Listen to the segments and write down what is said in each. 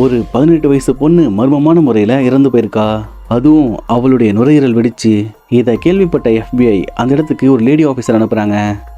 ஒரு 18 வயசு பொண்ணு மர்மமான முறையில் இறந்து போயிருக்கா. அதுவும் அவளுடைய நுரையீரல் வெடிச்சு. இதை கேள்விப்பட்ட FBI அந்த இடத்துக்கு ஒரு லேடி ஆஃபீஸர் அனுப்புறாங்க.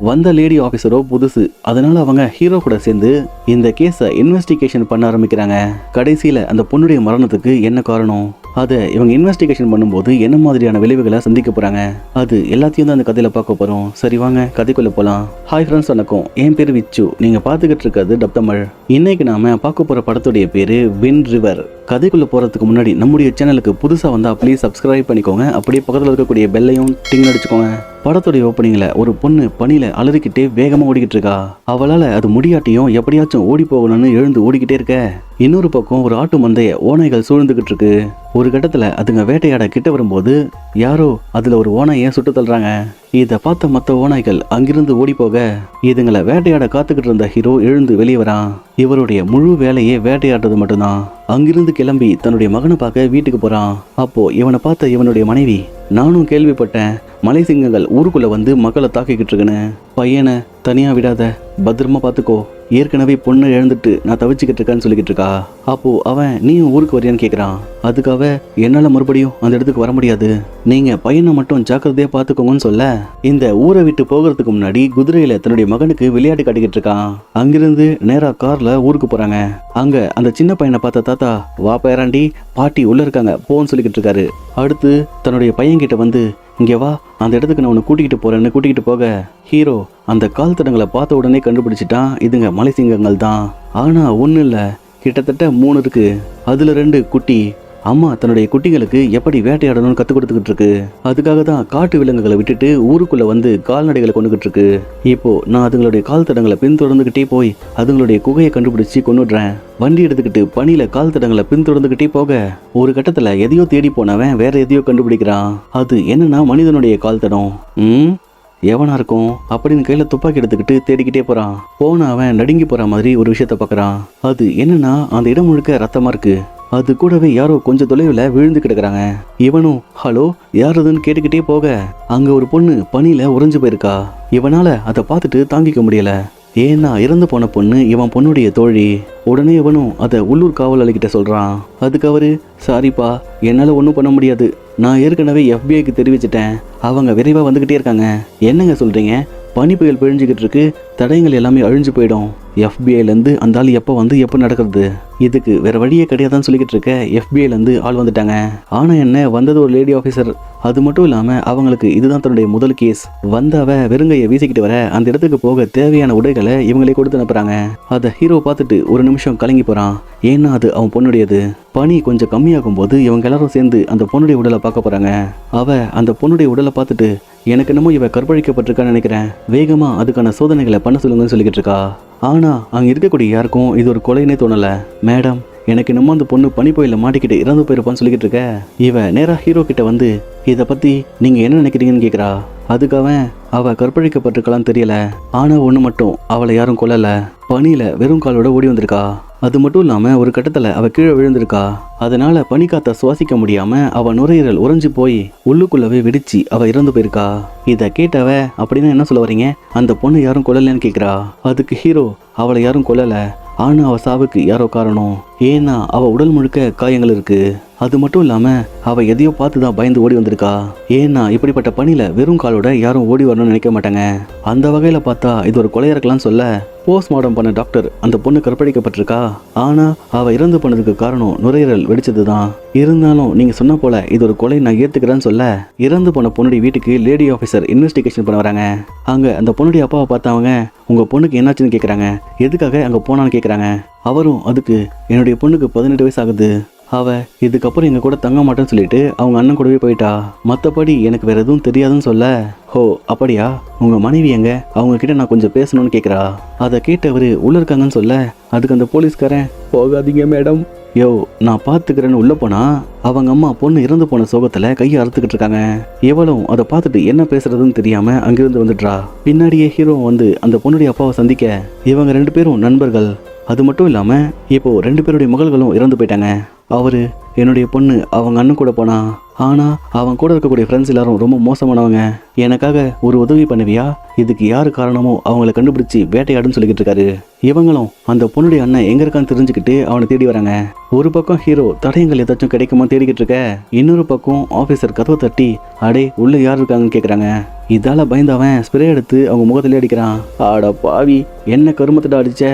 வந்த லேடி ஆஃபீஸரோ புதுசு, அதனால அவங்க ஹீரோ கூட சேர்ந்து இந்த கேஸை இன்வெஸ்டிகேஷன் பண்ண ஆரம்பிக்கிறாங்க. கடைசியில் அந்த பொண்ணுடைய மரணத்துக்கு என்ன காரணம், அதை இவங்க இன்வெஸ்டிகேஷன் பண்ணும்போது என்ன மாதிரியான விளைவுகளை சந்திக்க போறாங்க, அது எல்லாத்தையும் தான் அந்த கதையில பார்க்க போறோம். சரி வாங்க கதைக்குள்ள போலாம். ஹாய் ஃப்ரெண்ட்ஸ், வணக்கம். என் பேர் விச்சு. நீங்க பாத்துக்கிட்டு இருக்கிறது டப் தமிழ். இன்னைக்கு நாம பார்க்க போற படத்துடைய பேரு வின் ரிவர். கதைக்குள்ள போறதுக்கு முன்னாடி நம்முடைய சேனலுக்கு புதுசா வந்தா ப்ளீஸ் சப்ஸ்கிரைப் பண்ணிக்கோங்க. அப்படியே பக்கத்தில் இருக்கக்கூடிய பெல்லையும் டிங் அடிச்சுக்கோங்க. படத்துடைய ஓப்பனிங்ல ஒரு பொண்ணு பனியில அலறிக்கிட்டே வேகமா ஓடிக்கிட்டு இருக்கா. அவளால அது முடியாட்டியும் எப்படியாச்சும் ஓடி போகணும்னு எழுந்து ஓடிக்கிட்டே இருக்க. இன்னொரு பக்கம் ஒரு ஆட்டு மந்தைய ஓநாய்கள் சூழ்ந்துகிட்டு இருக்கு. ஒரு கட்டத்துல அதுங்க வேட்டையாட கிட்ட வரும்போது யாரோ அதுல ஒரு ஓநாயை சுட்டு தள்ளுறாங்க. இதை பார்த்த மற்ற ஓநாய்கள் அங்கிருந்து ஓடி போக இதுங்களை வேட்டையாட காத்துக்கிட்டு இருந்த ஹீரோ எழுந்து வெளியே வரான். இவருடைய முழு வேலையே வேட்டையாடுறது மட்டும்தான். அங்கிருந்து கிளம்பி தன்னுடைய மகனை பார்க்க வீட்டுக்கு போறான். அப்போ இவனை பார்த்த இவனுடைய மனைவி, நானும் கேள்விப்பட்டேன் மலை சிங்கங்கள் ஊருக்குள்ள வந்து மக்களை தாக்கிக்கிட்டு இருக்குன்னு. பையனை தனியா விடாத, பத்திரமா பார்த்துக்கோ. ஏற்கனவே பொண்ணை இழந்துட்டு நான் தவிச்சுக்கிட்டு இருக்கேன்னு சொல்லிக்கிட்டு இருக்கா. அப்போ அவன் நீயும் ஊருக்கு வரியான்னு கேட்குறான். அதுக்காக என்னால் மறுபடியும் அந்த இடத்துக்கு வர முடியாது, நீங்க பையனை மட்டும் ஜாக்கிரதையா பார்த்துக்கோங்கன்னு சொல்ல இந்த ஊரை விட்டு போகிறதுக்கு முன்னாடி குதிரையில தன்னுடைய மகனுக்கு விளையாட்டு காட்டிக்கிட்டு இருக்கான். அங்கிருந்து நேரா கார்ல ஊருக்கு போறாங்க. அங்க அந்த சின்ன பையனை பார்த்த தாத்தா, வா பேராண்டி, பாட்டி உள்ள இருக்காங்க போன்னு சொல்லிக்கிட்டு இருக்காரு. அடுத்து தன்னுடைய பையன்கிட்ட வந்து, இங்கே வா, அந்த இடத்துக்கு நான் உன்னை கூட்டிகிட்டு போறேன்னு கூட்டிகிட்டு போக ஹீரோ அந்த கால் தடங்களை பார்த்த உடனே கண்டுபிடிச்சிட்டான் இதுங்க மலை சிங்கங்கள் தான். ஆனா ஒன்றும் இல்லை, கிட்டத்தட்ட 3 இருக்கு. அதுல 2 குட்டி. அம்மா தன்னுடைய குட்டிகளுக்கு எப்படி வேட்டையாடணும்னு கற்றுக் கொடுத்துக்கிட்டு இருக்கு. அதுக்காக தான் காட்டு விலங்குகளை விட்டுட்டு ஊருக்குள்ள வந்து கால்நடைகளை கொண்டுகிட்டு இருக்கு. இப்போ நான் அதுங்களுடைய கால் தடங்களை பின்தொடர்ந்துகிட்டே போய் அதுங்களுடைய குகையை கண்டுபிடிச்சு கொண்டுடுறேன். வண்டி எடுத்துக்கிட்டு பனியில கால் தடங்களை பின்தொடர்ந்துகிட்டே போக ஒரு கட்டத்துல எதையோ தேடி போனவன் வேற எதையோ கண்டுபிடிக்கிறான். அது என்னன்னா மனிதனுடைய கால் தடம். எவனா இருக்கும் அப்படின்னு கையில துப்பாக்கி எடுத்துக்கிட்டு தேடிக்கிட்டே போறான். போன அவன் நடுங்கி போற மாதிரி ஒரு விஷயத்த பாக்குறான். அது என்னன்னா அந்த இடம் முழுக்க ரத்தமா இருக்கு. அது கூடவே யாரோ கொஞ்சம் தொலைவில் விழுந்து கிடக்குறாங்க. இவனும் ஹலோ யாருதுன்னு கேட்டுக்கிட்டே போக அங்க ஒரு பொண்ணு பனியில உறைஞ்சு போயிருக்கா. இவனால அதை பார்த்துட்டு தாங்கிக்க முடியல. ஏன்னா இறந்து போன பொண்ணு இவன் பொண்ணுடைய தோழி. உடனே இவனும் அதை உள்ளூர் காவலாளிகிட்ட சொல்றான். அதுக்கு அவரு, சாரிப்பா என்னால ஒன்றும் பண்ண முடியாது, நான் ஏற்கனவே FBIக்கு தெரிவிச்சிட்டேன், அவங்க விரைவா வந்துகிட்டே இருக்காங்க. என்னங்க சொல்றீங்க, பனி புயல் பிழிஞ்சுக்கிட்டு இருக்கு, தடயங்கள் எல்லாமே அழிஞ்சு போயிடும். FBIலேருந்து அந்த ஆள் எப்போ வந்து எப்போ நடக்கிறது, இதுக்கு வேற வழியே கிடையாதுன்னு சொல்லிக்கிட்டு இருக்க FBIலேருந்து ஆள் வந்துட்டாங்க. ஆனா என்ன வந்தது ஒரு லேடி ஆஃபீஸர். அது மட்டும் இல்லாம அவங்களுக்கு இதுதான் தன்னுடைய முதல் கேஸ். வந்தவ வெறுங்கையை வீசிக்கிட்டு வர அந்த இடத்துக்கு போக தேவையான உடைகளை இவங்களே கொடுத்து அனுப்புறாங்க. அதை ஹீரோ பார்த்துட்டு ஒரு நிமிஷம் கலங்கி போறான். ஏன்னா அது அவன் பொண்ணுடையது. பனி கொஞ்சம் கம்மியாகும் போது இவங்க எல்லாரும் சேர்ந்து அந்த பொண்ணுடைய உடலை பார்க்க போறாங்க. அவ அந்த பொண்ணுடைய உடலை பார்த்துட்டு, எனக்கு என்னமோ இவ கற்பழிக்கப்பட்டிருக்கான்னு நினைக்கிறேன், வேகமா அதுக்கான சோதனைகளை பண்ண சொல்லுங்கன்னு சொல்லிக்கிட்டு இருக்கா. ஆனா அங்க இருக்கக்கூடிய யாருக்கும் இது ஒரு கொலைனே தோணல. மேடம், எனக்கு என்னமோ அந்த பொண்ணு பனி புயல்ல மாட்டிக்கிட்டு இறந்து போயிருப்பான்னு சொல்லிக்கிட்டு இருக்க. இவ நேரா ஹீரோ கிட்ட வந்து இதை பத்தி நீங்க என்ன நினைக்கிறீங்கன்னு கேட்குறா. அதுக்கு அவ கற்பழிக்கப்பட்டிருக்கலான்னு தெரியல, ஆனா ஒன்று மட்டும், அவளை யாரும் கொல்லல, பனியில வெறும் காலோட ஓடி வந்திருக்கா. அது மட்டும் இல்லாம ஒரு கட்டத்துல அவ கீழே விழுந்திருக்கா. அதனால பனிக்காத்த சுவாசிக்க முடியாம அவ நுரையீரல் உறைஞ்சு போய் உள்ளுக்குள்ளவே வெடிச்சு அவ இறந்து போயிருக்கா. இதை கேட்டவ, அப்படின்னா என்ன சொல்ல வரீங்க, அந்த பொண்ணு யாரும் கொல்லலன்னு கேட்குறா. அதுக்கு ஹீரோ, அவளை யாரும் கொல்லல, ஆனா அவ சாவுக்கு யாரோ காரணம். ஏன்னா அவ உடல் முழுக்க காயங்கள் இருக்கு. அது மட்டும் இல்லாம அவ எதையோ பார்த்துதான் பயந்து ஓடி வந்திருக்கா. ஏன்னா இப்படிப்பட்ட பணியில வெறும் காலோட யாரும் ஓடி வரணும்னு நினைக்க மாட்டாங்க. அந்த வகையில பார்த்தா இது ஒரு கொலையா இருக்கலாம்னு சொல்ல போஸ்ட்மார்ட்டம் பண்ண டாக்டர் அந்த பொண்ணு கற்பழிக்கப்பட்டிருக்கா. ஆனா அவ இறந்து போனதுக்கு காரணம் நுரையீரல் வெடிச்சதுதான். இருந்தாலும் நீங்க சொன்ன போல இது ஒரு கொலை நான் ஏத்துக்கிறேன்னு சொல்ல இறந்து போன பொண்ணுடைய வீட்டுக்கு லேடி ஆஃபீஸர் இன்வெஸ்டிகேஷன் பண்ண வராங்க. அங்க அந்த பொண்ணுடைய அப்பாவை பார்த்தவங்க, உங்க பொண்ணுக்கு என்னாச்சுன்னு கேட்குறாங்க. எதுக்காக அங்க போனான்னு கேட்குறாங்க. அவரும், அதுக்கு என்னுடைய பொண்ணுக்கு 18 வயசு ஆகுது, அவ இதுக்கப்புறம் எங்க கூட தங்க மாட்டேன்னு சொல்லிட்டு அவங்க அண்ணன் கூடவே போயிட்டா, மற்றபடி எனக்கு வேற எதுவும் தெரியாதுன்னு சொல்ல, ஹோ அப்படியா, உங்க மனைவி எங்க, அவங்க கிட்ட நான் கொஞ்சம் பேசணும்னு கேட்குறா. அதை கேட்டவர் உள்ள இருக்காங்கன்னு சொல்ல அதுக்கு அந்த போலீஸ்காரன், போகாதீங்க மேடம், யோ நான் பார்த்துக்கிறேன்னு உள்ள போனா அவங்க அம்மா பொண்ணு இறந்து போன சோகத்துல கையை அறுத்துக்கிட்டு இருக்காங்க. இவளும் அதை பார்த்துட்டு என்ன பேசுறதுன்னு தெரியாம அங்கிருந்து வந்துடுறா. பின்னாடியே ஹீரோ வந்து அந்த பொண்ணுடைய அப்பாவை சந்திக்க இவங்க 2 பேரும் நண்பர்கள். அது மட்டும் இல்லாம இப்போ 2 பேருடைய மகள்களும் இறந்து போயிட்டாங்க. அவரு என்னுடைய பொண்ணு அவங்க அண்ணன் கூட போனா, ஆனா அவன் கூட இருக்கக்கூடிய ஃப்ரெண்ட்ஸ் எல்லாரும் ரொம்ப மோசமானவங்க. எனக்காக ஒரு உதவி பண்ணுவியா? இதுக்கு யாரு காரணமோ அவங்கள கண்டுபிடிச்சி வேட்டையாடுன்னு சொல்லிக்கிட்டு இருக்காரு. இவங்களும் அந்த பொண்ணுடைய அண்ணன் எங்க இருக்கான்னு தெரிஞ்சுக்கிட்டு அவனை தேடி வராங்க. ஒரு பக்கம் ஹீரோ தடயங்கள் ஏதாச்சும் கிடைக்குமா தேடிக்கிட்டு இருக்க, இன்னொரு பக்கம் ஆபீசர் கதவை தட்டி அடே உள்ள யார் இருக்காங்கன்னு கேக்குறாங்க. இதால பயந்தவன் ஸ்ப்ரே எடுத்து அவங்க முகத்திலே அடிக்கிறான். ஆட பாவி, என்ன கருமத்திட்ட அடிச்ச,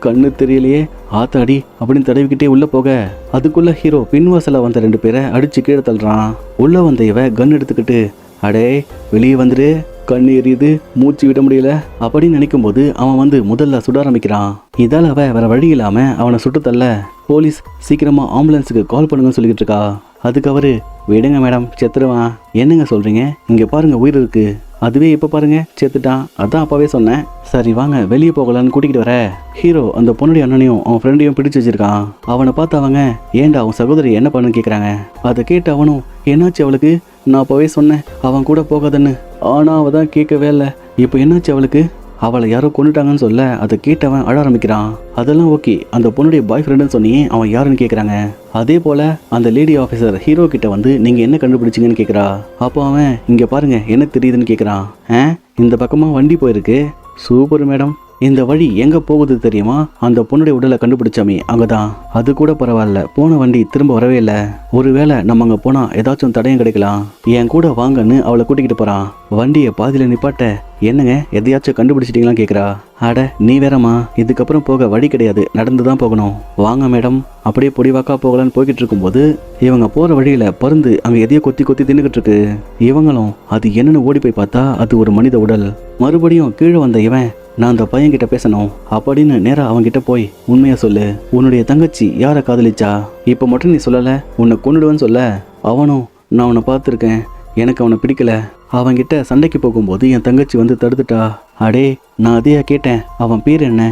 கண்ணு தெரியலையே, ஆத்தாடி அப்படின்னு தடவிக்கிட்டே உள்ள போக அதுக்குள்ள ஹீரோ பின்வாசல வந்த 2 பேரை அடிச்சு கீழே தள்ளுறான். உள்ள வந்த இவ கன் எடுத்துக்கிட்டு அடே வெளியே வந்துரு, கண்ணு எரியுது, மூச்சு விட முடியல அப்படின்னு நினைக்கும் போது அவன் வந்து முதல்ல சுட ஆரம்பிக்கிறான். இதால அவ வேற வழி இல்லாம அவனை சுட்டு தள்ள போலீஸ் சீக்கிரமா ஆம்புலன்ஸுக்கு கால் பண்ணுங்கன்னு சொல்லிக்கிட்டு இருக்கா. அதுக்கு அவரு விடுங்க மேடம், செத்துருவான். என்னங்க சொல்றீங்க, இங்க பாருங்க உயிர் இருக்கு. அதுவே இப்ப பாருங்க செத்துட்டான், அதான் அப்பவே சொன்னேன். சரி வாங்க வெளியே போகலான்னு கூட்டிகிட்டு வர ஹீரோ அந்த பொண்ணுடைய அண்ணனையும் அவன் ஃப்ரெண்டையும் பிடிச்சு வச்சிருக்கான். அவனை பார்த்து அவங்க ஏண்டா அவன் சகோதரி என்ன பண்ணுன்னு கேட்குறாங்க. அதை கேட்டு அவனும் என்னாச்சு அவளுக்கு, நான் அப்பவே சொன்னேன் அவன் கூட போகாதன்னு, ஆனா அவ தான் கேட்கவே இல்லை. இப்போ என்னாச்சு அவளுக்கு, அவளை யாரோ கொண்டுட்டாங்கன்னு சொல்ல அதை கேட்டவன் அழ ஆரம்பிக்கிறான். அதெல்லாம் ஓகே, அந்த பொண்ணுடைய பாய் ஃப்ரெண்டுன்னு சொன்னியே அவன் யாருன்னு கேட்குறாங்க. அதே போல அந்த லேடி ஆஃபீஸர் ஹீரோ கிட்ட வந்து நீங்க என்ன கண்டுபிடிச்சிங்கன்னு கேட்குறா. அப்போ அவன் இங்க பாருங்க என்ன தெரியுதுன்னு கேட்குறான். இந்த பக்கமா வண்டி போயிருக்கு. சூப்பர் மேடம், இந்த வழி எங்க போகுது தெரியுமா? அந்த பொண்ணுடைய உடலை கண்டுபிடிச்சாமே அங்கதான். அது கூட பரவாயில்ல, போன வண்டி திரும்ப வரவே இல்லை. ஒருவேளை நம்ம அங்க போனா ஏதாச்சும் தடயம் கிடைக்கலாம், என் கூட வாங்கன்னு அவளை கூட்டிக்கிட்டு போறான். வண்டியை பாதியில நிப்பாட்ட என்னங்க எதையாச்சும் கண்டுபிடிச்சிட்டீங்களான்னு கேட்குறா. அட நீ வேறம்மா, இதுக்கப்புறம் போக வழி கிடையாது, நடந்து தான் போகணும். வாங்க மேடம். அப்படியே பொடிவாக்கா போகலான்னு போய்கிட்டு இருக்கும்போது இவங்க போற வழியில பருந்து அங்க எதையோ கொத்தி கொத்தி தின்னுக்கிட்டு இருக்கு. இவங்களும் அது என்னன்னு ஓடி போய் பார்த்தா அது ஒரு மனித உடல். மறுபடியும் கீழே வந்த இவன் நான் அந்த பையன்கிட்ட பேசணும் அப்படின்னு நேரா அவன்கிட்ட போய் உண்மையா சொல்லு, உன்னுடைய தங்கச்சி யாரை காதலிச்சா, இப்ப மட்டும் நீ சொல்லல உன்னை கொன்னுடுவேன்னு சொல்ல. அவனும் நான் அவனை பார்த்துருக்கேன், எனக்கு அவனை பிடிக்கல, அவன்கிட்ட சண்டைக்கு போகும்போது என் தங்கச்சி வந்து தடுத்துட்டா. அடே நான் அதையா கேட்டேன், அவன் பேர் என்ன?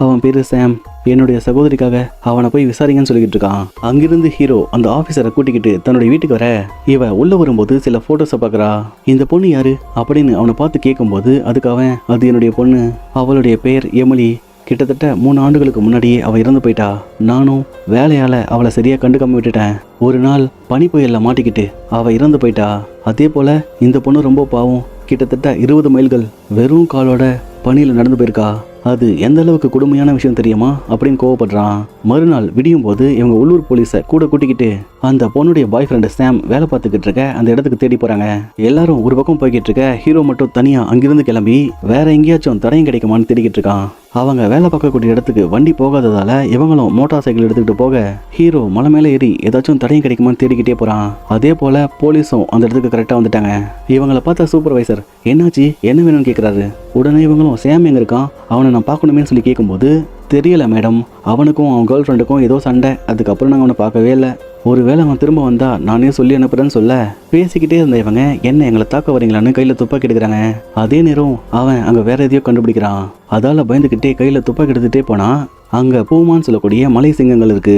அவன் பேரு சாம், என்னுடைய சகோதரிக்காக அவனை போய் விசாரிங்கன்னு சொல்லிக்கிட்டு இருக்கான். அங்கிருந்து ஹீரோ அந்த ஆஃபீஸரை கூட்டிக்கிட்டு தன்னுடைய வீட்டுக்கு வர இவ உள்ள வரும்போது சில போட்டோஸை பார்க்குறா. இந்த பொண்ணு யாரு அப்படின்னு அவனை பார்த்து கேட்கும்போது அதுக்கு அவன் அது என்னுடைய பொண்ணு, அவளுடைய பெயர் எமிலி. கிட்டத்தட்ட 3 ஆண்டுகளுக்கு முன்னாடியே அவள் இறந்து போயிட்டா. நானும் வேலையால் அவளை சரியாக கண்டுக்காம விட்டுட்டேன். ஒரு நாள் பனி புயலில் மாட்டிக்கிட்டு அவள் இறந்து போயிட்டா. அதே போல் இந்த பொண்ணு ரொம்ப பாவம், கிட்டத்தட்ட 20 மைல்கள் வெறும் காலோட பனியில் நடந்து போயிருக்கா. அது எந்த அளவுக்கு கொடுமையான விஷயம் தெரியுமா அப்படின்னு கோவப்படுறான். மறுநாள் விடியும் போது இவங்க உள்ளூர் போலீஸை கூட கூட்டிக்கிட்டு அந்த பொண்ணுடைய பாய் ஃப்ரெண்டு சாம் வேலை பார்த்துக்கிட்டு இருக்க அந்த இடத்துக்கு தேடி போறாங்க. எல்லாரும் ஒரு பக்கம் போய்கிட்டு இருக்க ஹீரோ மட்டும் தனியா அங்கிருந்து கிளம்பி வேற எங்கேயாச்சும் தடயம் கிடைக்குமான்னு தேடிக்கிட்டு இருக்கான். அவங்க வேலை பார்க்கக்கூடிய இடத்துக்கு வண்டி போகாததால இவங்களும் மோட்டார் சைக்கிள் எடுத்துக்கிட்டு போக ஹீரோ மலை மேலே ஏறி ஏதாச்சும் தடயம் கிடைக்குமான்னு தேடிக்கிட்டே போறான். அதே போல போலீஸும் அந்த இடத்துக்கு கரெக்டா வந்துட்டாங்க. இவங்களை பார்த்த சூப்பர்வைசர் என்னாச்சு என்ன வேணும்னு கேட்குறாரு. உடனே இவங்களும் சாம் எங்க இருக்கான், அவனை நான் பார்க்கணுமேனு சொல்லி கேட்கும்போது தெரியல மேடம், அவனுக்கும் அவன் கேர்ள் ஃப்ரெண்டுக்கும் ஏதோ சண்டை, அதுக்கப்புறம் நாங்கள் அவனை பார்க்கவே இல்லை. ஒருவேளை அவன் திரும்ப வந்தா நானே சொல்லி அனுப்புறேன்னு சொல்ல பேசிக்கிட்டே இருந்த இவங்க என்ன எங்களை தாக்க வரீங்களான்னு கையில் துப்பாக்கி எடுக்கிறாங்க. அதே நேரம் அவன் அங்கே வேற எதையோ கண்டுபிடிக்கிறான். அதால பயந்துக்கிட்டே கையில் துப்பாக்கி எடுத்துகிட்டே போனா அங்கே பூமான்னு சொல்லக்கூடிய மலை சிங்கங்கள் இருக்கு.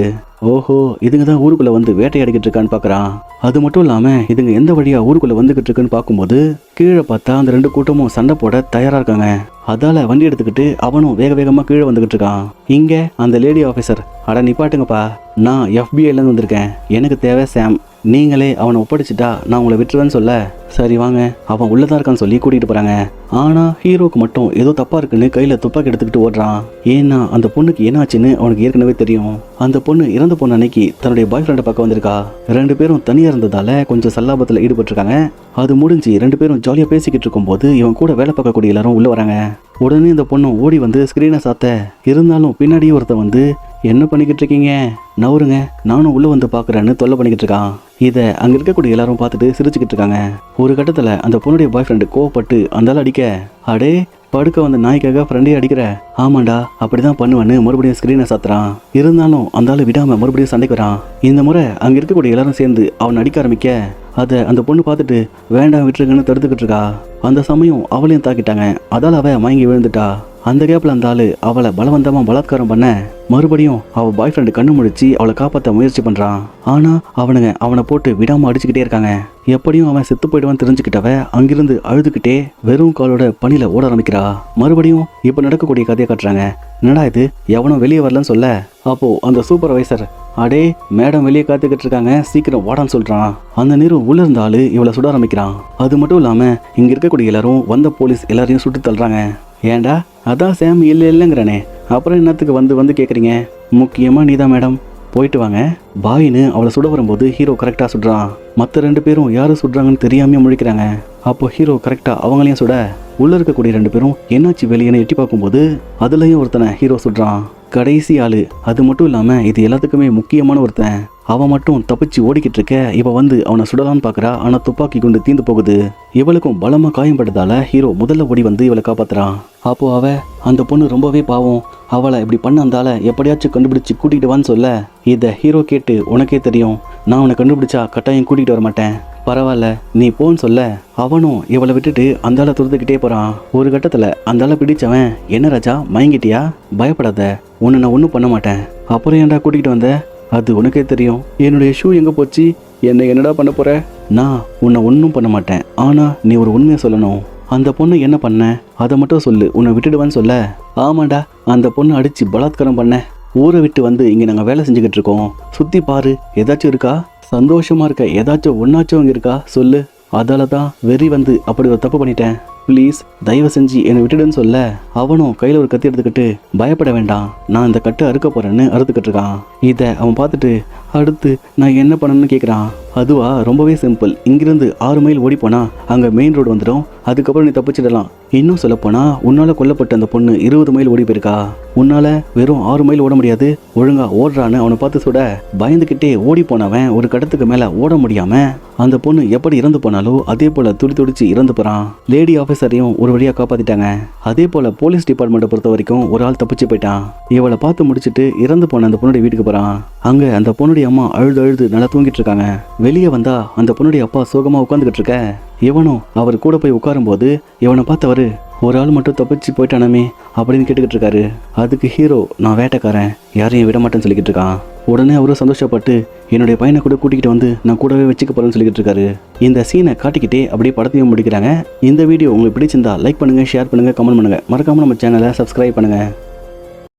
ஓஹோ, இதுங்க தான் ஊருக்குள்ள வந்து வேட்டையாடிக்கிட்டு இருக்கான்னு பார்க்குறான். அது மட்டும் இல்லாமல் இதுங்க எந்த வழியாக ஊருக்குள்ளே வந்துக்கிட்டு இருக்குன்னு பார்க்கும்போது கீழே பார்த்தா அந்த 2 கூட்டமும் சண்டை போட தயாராக இருக்காங்க. அதால வண்டி எடுத்துக்கிட்டு அவனும் வேக வேகமாக கீழே வந்துக்கிட்டு இருக்கான். இங்கே அந்த லேடி ஆஃபீஸர் அட நிப்பாட்டுங்கப்பா, நான் FBIலேருந்து வந்திருக்கேன், எனக்கு தேவை சாம், நீங்களே அவனை ஒப்படைச்சிட்டா நான் உங்களை விட்டுருவேன்னு சொல்ல சரி வாங்க அவன் உள்ளதான் இருக்கான்னு சொல்லி கூட்டிகிட்டு போகிறாங்க. ஆனால் ஹீரோக்கு மட்டும் ஏதோ தப்பாக இருக்குன்னு கையில் துப்பாக்கி எடுத்துக்கிட்டு ஓடுறான். ஏன்னா அந்த பொண்ணுக்கு என்னாச்சுன்னு அவனுக்கு ஏற்கனவே தெரியும். அந்த பொண்ணு இறந்து போன அன்னைக்கு தன்னுடைய பாய் ஃப்ரெண்டை பார்க்க வந்திருக்கா. 2 பேரும் தனியாக இருந்ததால கொஞ்சம் சல்லாபத்தில் ஈடுபட்டிருக்காங்க. அது முடிஞ்சு 2 பேரும் ஜாலியாக பேசிக்கிட்டு இருக்கும்போது இவன் கூட வேலை பார்க்கக்கூடிய எல்லாரும் உள்ளே வராங்க. உடனே இந்த பொண்ணு ஓடி வந்து ஸ்க்ரீனை சாத்த, இருந்தாலும் பின்னாடியே ஒருத்தன் வந்து என்ன பண்ணிக்கிட்டு இருக்கீங்க, நவருங்க நானும் உள்ளே வந்து பார்க்குறேன்னு தொல்லை பண்ணிக்கிட்டு இருக்கான். இதை அங்கே இருக்கக்கூடிய எல்லாரும் பார்த்துட்டு சிரிச்சுக்கிட்டு இருக்காங்க. ஒரு கட்டத்தில் அந்த பொண்ணுடைய பாய் ஃப்ரெண்டு கோவப்பட்டு அந்தால அடிக்க அடே படுக்க வந்த நாய்க்காக ஃப்ரெண்டே அடிக்கிற, ஆமாண்டா அப்படிதான் பண்ணுவேன்னு மறுபடியும் ஸ்க்ரீனை சாத்துறான். இருந்தாலும் அந்த ஆள் விடாம மறுபடியும் சண்டைக்கு வரான். இந்த முறை அங்க இருக்கக்கூடிய எல்லாரும் சேர்ந்து அவன் அடிக்க ஆரம்பிக்க அதை அந்த பொண்ணு பார்த்துட்டு வேண்டாம் விட்டுருங்கன்னு தடுத்துக்கிட்டு இருக்கா. அந்த சமயம் அவளையும் தாக்கிட்டாங்க. அதால அவ மயங்கி விழுந்துட்டா. அந்த கேப்ல அந்த ஆளு அவளை பலவந்தமா பலாத்காரம் பண்ண மறுபடியும் அவ பாய் ஃப்ரெண்டு கண்ணு முழிச்சு அவளை காப்பாற்ற முயற்சி பண்றான். ஆனா அவனுங்க அவனை போட்டு விடாம அடிச்சுக்கிட்டே இருக்காங்க. எப்படியும் அவன் செத்து போயிடுவான்னு தெரிஞ்சுக்கிட்டவ அங்கிருந்து அழுதுகிட்டே வெறும் காலோட பணியில ஓட ஆரம்பிக்கிறா. மறுபடியும் இப்ப நடக்கக்கூடிய கதையை காட்டுறாங்க. என்னடா இது, எவனும் வெளியே வரலன்னு சொல்ல, அப்போ அந்த சூப்பர்வைசர், அடே மேடம் வெளியே காத்துக்கிட்டு இருக்காங்க, சீக்கிரம் வாடான்னு சொல்றான். அந்த நேரம் உள்ள இருந்த ஆளு இவளை சுட ஆரம்பிக்கிறான். அது மட்டும் இல்லாம இங்க இருக்கக்கூடிய எல்லாரும் வந்த போலீஸ் எல்லாரையும் சுட்டு தள்ளுறாங்க. ஏண்டா அதான் சேம் இல்லைங்கிறானே, அப்புறம் என்னத்துக்கு வந்து கேட்குறீங்க, முக்கியமாக நீதான் மேடம், போயிட்டு வாங்க பாயின்னு அவளை சுட வரும்போது ஹீரோ கரெக்டாக சுடுறான். மற்ற 2 பேரும் யாரு சுடுறாங்கன்னு தெரியாம முழிக்கிறாங்க. அப்போ ஹீரோ கரெக்டாக அவங்களையும் சுட உள்ள இருக்கக்கூடிய 2 பேரும் என்னாச்சு வெளியேன்னு எட்டி பார்க்கும்போது அதுலயும் ஒருத்தனை ஹீரோ சுடுறான். கடைசி ஆளு. அது மட்டும் இல்லாமல் இது எல்லாத்துக்குமே முக்கியமான ஒருத்தன். அவன் மட்டும் தப்பிச்சு ஓடிக்கிட்டு இருக்க இவ வந்து அவனை சுடலான்னு பார்க்குறா. ஆனால் துப்பாக்கி குண்டு தீந்து போகுது. இவளுக்கும் பலமாக காயம்பட்டதால ஹீரோ முதல்ல ஓடி வந்து இவளை காப்பாத்துறான். அப்போ அந்த பொண்ணு ரொம்பவே பாவம், அவளை இப்படி பண்ண அந்தால எப்படியாச்சும் கண்டுபிடிச்சு கூட்டிகிட்டு வான்னு சொல்ல, இதை ஹீரோ கேட்டு, உனக்கே தெரியும் நான் உன்னை கண்டுபிடிச்சா கட்டாயம் கூட்டிகிட்டு வர மாட்டேன், பரவாயில்ல நீ போன்னு சொல்ல, அவனும் இவளை விட்டுட்டு அந்தால துரத்துக்கிட்டே போறான். ஒரு கட்டத்தில் அந்தால பிடிச்சவன், என்ன ராஜா மயங்கிட்டியா, பயப்படாத, உன்னை நான் ஒன்றும் பண்ண மாட்டேன், அப்புறம் ஏன்டா கூட்டிகிட்டு வந்த, அது உனக்கே தெரியும், என்னுடைய ஷூ எங்கே போச்சு, என்னடா பண்ண போற, நான் உன்னை ஒன்றும் பண்ண மாட்டேன், ஆனால் நீ ஒரு உண்மையை சொல்லணும், அந்த பொண்ணு என்ன பண்ண அதை மட்டும் சொல்லு, உன்னை விட்டுடுவான்னு சொல்ல, ஆமாண்டா அந்த பொண்ணு அடித்து பலாத்காரம் பண்ண, ஊரை விட்டு வந்து இங்கே நாங்கள் வேலை செஞ்சுக்கிட்டு இருக்கோம், சுற்றி பாரு ஏதாச்சும் இருக்கா, சந்தோஷமாக இருக்க ஏதாச்சும் ஒன்றாச்சும் அங்கே இருக்கா சொல்லு, அதால தான் வெறி வந்து அப்படி ஒரு தப்பு பண்ணிட்டேன், ப்ளீஸ் தயவு செஞ்சு என்னை விட்டுடுன்னு சொல்ல, அவனும் கையில் ஒரு கத்தி எடுத்துக்கிட்டு, பயப்பட வேண்டாம் நான் இந்த கட்டை அறுக்க போறேன்னு அறுத்துக்கிட்டு இருக்கான். இதை அவன் பார்த்துட்டு அடுத்து நான் என்ன பண்ணணும்னு கேட்குறான். அதுவா, ரொம்பவே சிம்பிள், இங்கிருந்து 6 மைல் ஓடி போனா அங்கே மெயின் ரோடு வந்துடும், அதுக்கப்புறம் நீ தப்பிச்சிடலாம். இன்னும் சொல்லப்போனா உன்னால கொல்லப்பட்ட அந்த பொண்ணு 20 மைல் ஓடி போயிருக்கா, உன்னால வெறும் 6 மைல் ஓட முடியாது, ஒழுங்கா ஓடுறான்னு அவனை பார்த்து சுட, பயந்துக்கிட்டே ஓடி போனவன் ஒரு கடத்துக்கு மேலே ஓட முடியாம அந்த பொண்ணு எப்படி இறந்து போனாலோ அதே போல துடிச்சு இறந்து போறான். லேடி ஆஃபீஸரையும் ஒரு வழியாக காப்பாத்திட்டாங்க. அதே போல போலீஸ் டிபார்ட்மெண்ட்டை பொறுத்த வரைக்கும் ஒரு ஆள் தப்பிச்சு போயிட்டான். இவளை பார்த்து முடிச்சுட்டு இறந்து போன அந்த பொண்ணுடைய வீட்டுக்கு போறான். அங்க அந்த பொண்ணுடைய அம்மா அழுது நல்லா தூங்கிட்டு இருக்காங்க. வெளியே வந்தா அந்த பொண்ணுடைய அப்பா சோகமா உட்காந்துக்கிட்டு இருக்க, இவனும் அவர் கூட போய் உட்காரும்போது இவனை பார்த்தவரு, ஒரு ஆள் மட்டும் தப்பிச்சு போயிட்டானமே அப்படின்னு கேட்டுக்கிட்டு இருக்காரு. அதுக்கு ஹீரோ, நான் வேட்டைக்காரன், யாரையும் விட மாட்டேன்னு சொல்லிக்கிட்டு இருக்கான். உடனே அவரும் சந்தோஷப்பட்டு என்னுடைய பையனை கூட கூட்டிகிட்டு வந்து நான் கூடவே வச்சுக்க போறேன்னு சொல்லிக்கிட்டு இருக்காரு. இந்த சீனை காட்டிக்கிட்டே அப்படியே படத்தையும் முடிக்கிறாங்க. இந்த வீடியோ உங்களுக்கு பிடிச்சிருந்தா லைக் பண்ணுங்க, ஷேர் பண்ணுங்க, கமெண்ட் பண்ணுங்க, மறக்காம நம்ம சேனலை சப்ஸ்கிரைப் பண்ணுங்க.